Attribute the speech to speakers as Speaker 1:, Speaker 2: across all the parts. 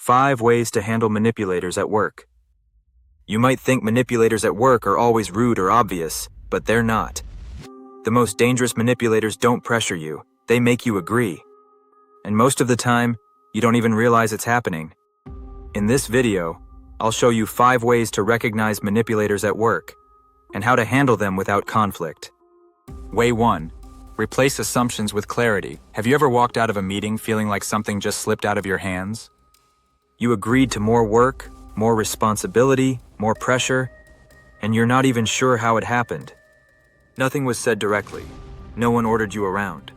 Speaker 1: 5 ways to handle manipulators at work. You might think manipulators at work are always rude or obvious, but they're not. The most dangerous manipulators don't pressure you, they make you agree. And most of the time, you don't even realize it's happening. In this video, I'll show you 5 ways to recognize manipulators at work, and how to handle them without conflict. Way 1. Replace assumptions with clarity. Have you ever walked out of a meeting feeling like something just slipped out of your hands? You agreed to more work, more responsibility, more pressure, and you're not even sure how it happened. Nothing was said directly. No one ordered you around.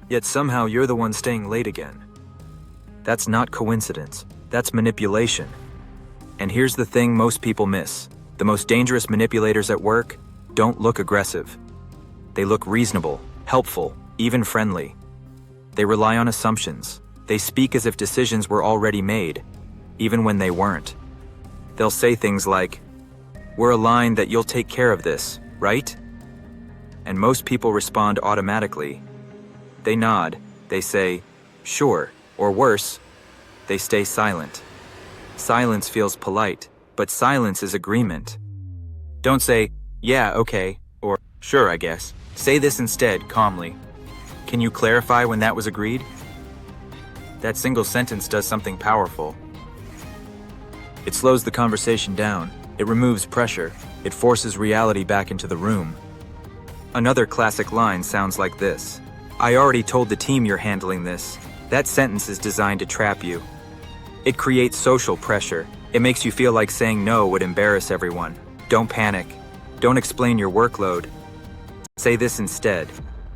Speaker 1: Yet somehow you're the one staying late again. That's not coincidence. That's manipulation. And here's the thing most people miss. The most dangerous manipulators at work don't look aggressive. They look reasonable, helpful, even friendly. They rely on assumptions. They speak as if decisions were already made, even when they weren't. They'll say things like, "We're aligned that you'll take care of this, right?" And most people respond automatically. They nod, they say, "Sure," or worse, they stay silent. Silence feels polite, but silence is agreement. Don't say, "Yeah, okay," or "Sure, I guess." Say this instead, calmly. "Can you clarify when that was agreed?" That single sentence does something powerful. It slows the conversation down, it removes pressure, it forces reality back into the room. Another classic line sounds like this: "I already told the team you're handling this." That sentence is designed to trap you. It creates social pressure. It makes you feel like saying no would embarrass everyone. Don't panic. Don't explain your workload. Say this instead: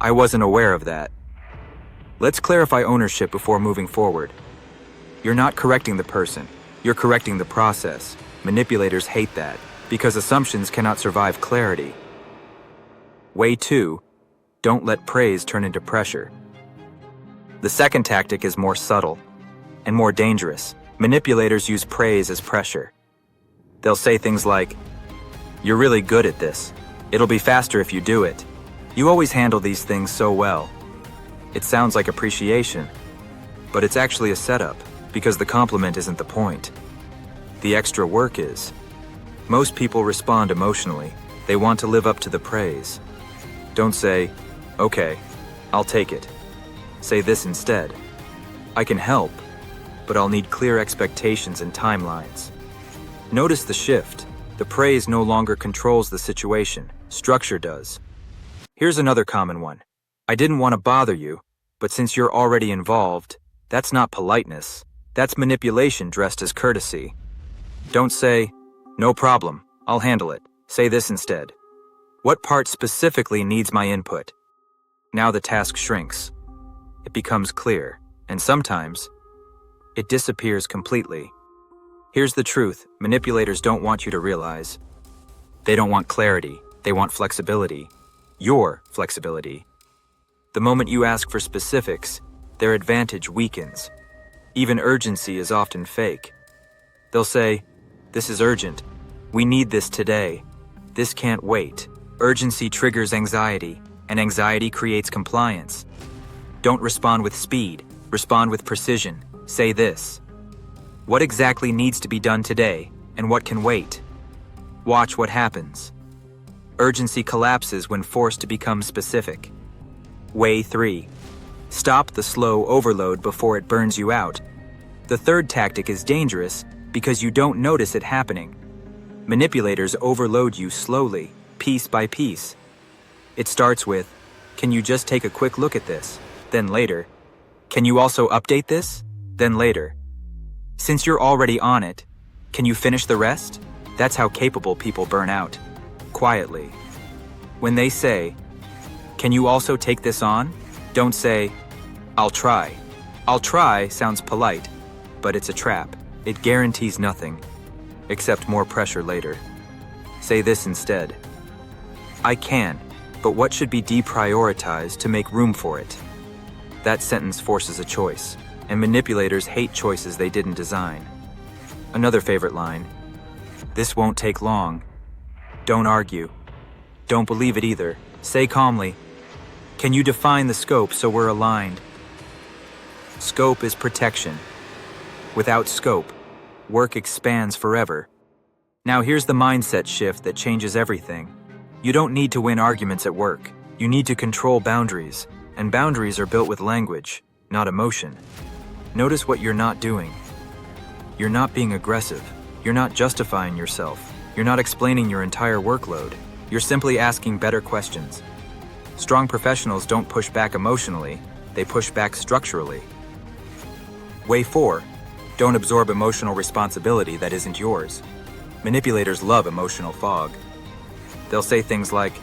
Speaker 1: "I wasn't aware of that." Let's clarify ownership before moving forward. You're not correcting the person. You're correcting the process. Manipulators hate that, because assumptions cannot survive clarity. Way 2. Don't let praise turn into pressure. The second tactic is more subtle and more dangerous. Manipulators use praise as pressure. They'll say things like, "You're really good at this. It'll be faster if you do it. You always handle these things so well." It sounds like appreciation, but it's actually a setup, because the compliment isn't the point. The extra work is. Most people respond emotionally. They want to live up to the praise. Don't say, "Okay, I'll take it." Say this instead: "I can help, but I'll need clear expectations and timelines." Notice the shift. The praise no longer controls the situation. Structure does. Here's another common one. "I didn't want to bother you, but since you're already involved," that's not politeness. That's manipulation dressed as courtesy. Don't say, "No problem, I'll handle it." Say this instead: "What part specifically needs my input?" Now the task shrinks. It becomes clear, and sometimes it disappears completely. Here's the truth manipulators don't want you to realize. They don't want clarity, they want flexibility. Your flexibility. The moment you ask for specifics, their advantage weakens. Even urgency is often fake. They'll say, "This is urgent. We need this today. This can't wait." Urgency triggers anxiety, and anxiety creates compliance. Don't respond with speed, respond with precision. Say this: "What exactly needs to be done today, and what can wait?" Watch what happens. Urgency collapses when forced to become specific. Way 3. Stop the slow overload before it burns you out. The third tactic is dangerous because you don't notice it happening. Manipulators overload you slowly, piece by piece. It starts with, "Can you just take a quick look at this?" Then later, "Can you also update this?" Then later, "Since you're already on it, can you finish the rest?" That's how capable people burn out. Quietly. When they say, "Can you also take this on?" Don't say, "I'll try." "I'll try" sounds polite, but it's a trap. It guarantees nothing, except more pressure later. Say this instead: "I can, but what should be deprioritized to make room for it?" That sentence forces a choice, and manipulators hate choices they didn't design. Another favorite line: "This won't take long." Don't argue. Don't believe it either. Say calmly, "Can you define the scope so we're aligned?" Scope is protection. Without scope, work expands forever. Now here's the mindset shift that changes everything. You don't need to win arguments at work. You need to control boundaries, and boundaries are built with language, not emotion. Notice what you're not doing. You're not being aggressive. You're not justifying yourself. You're not explaining your entire workload. You're simply asking better questions. Strong professionals don't push back emotionally, they push back structurally. Way 4. Don't absorb emotional responsibility that isn't yours. Manipulators love emotional fog. They'll say things like,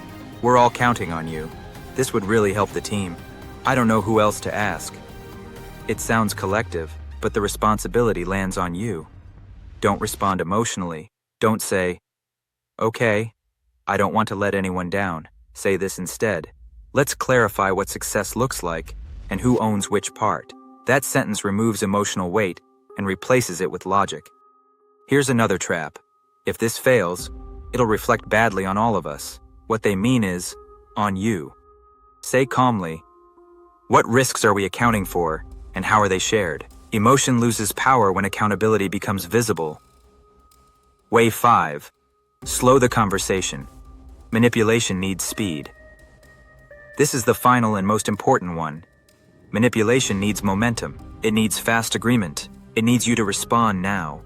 Speaker 1: "We're all counting on you. This would really help the team. I don't know who else to ask." It sounds collective, but the responsibility lands on you. Don't respond emotionally. Don't say, "Okay, I don't want to let anyone down." Say this instead. "Let's clarify what success looks like and who owns which part." That sentence removes emotional weight and replaces it with logic. Here's another trap. If this fails, it'll reflect badly on all of us. What they mean is, on you. Say calmly, "What risks are we accounting for, and how are they shared?" Emotion loses power when accountability becomes visible. Way 5. Slow the conversation. Manipulation needs speed. This is the final and most important one. Manipulation needs momentum. It needs fast agreement. It needs you to respond now.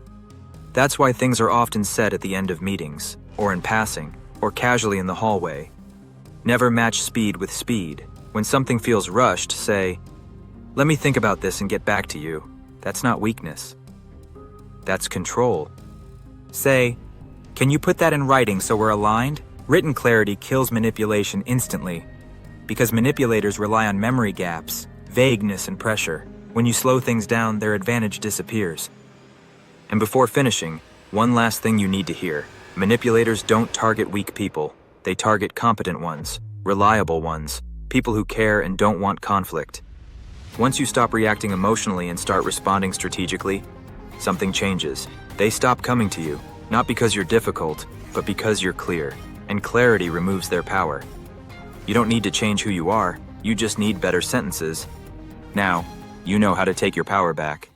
Speaker 1: That's why things are often said at the end of meetings, or in passing, or casually in the hallway. Never match speed with speed. When something feels rushed, say, "Let me think about this and get back to you." That's not weakness. That's control. Say, "Can you put that in writing so we're aligned?" Written clarity kills manipulation instantly, because manipulators rely on memory gaps, vagueness, and pressure. When you slow things down, their advantage disappears. And before finishing, one last thing you need to hear. Manipulators don't target weak people. They target competent ones, reliable ones, people who care and don't want conflict. Once you stop reacting emotionally and start responding strategically, something changes. They stop coming to you, not because you're difficult, but because you're clear. And clarity removes their power. You don't need to change who you are, you just need better sentences. Now, you know how to take your power back.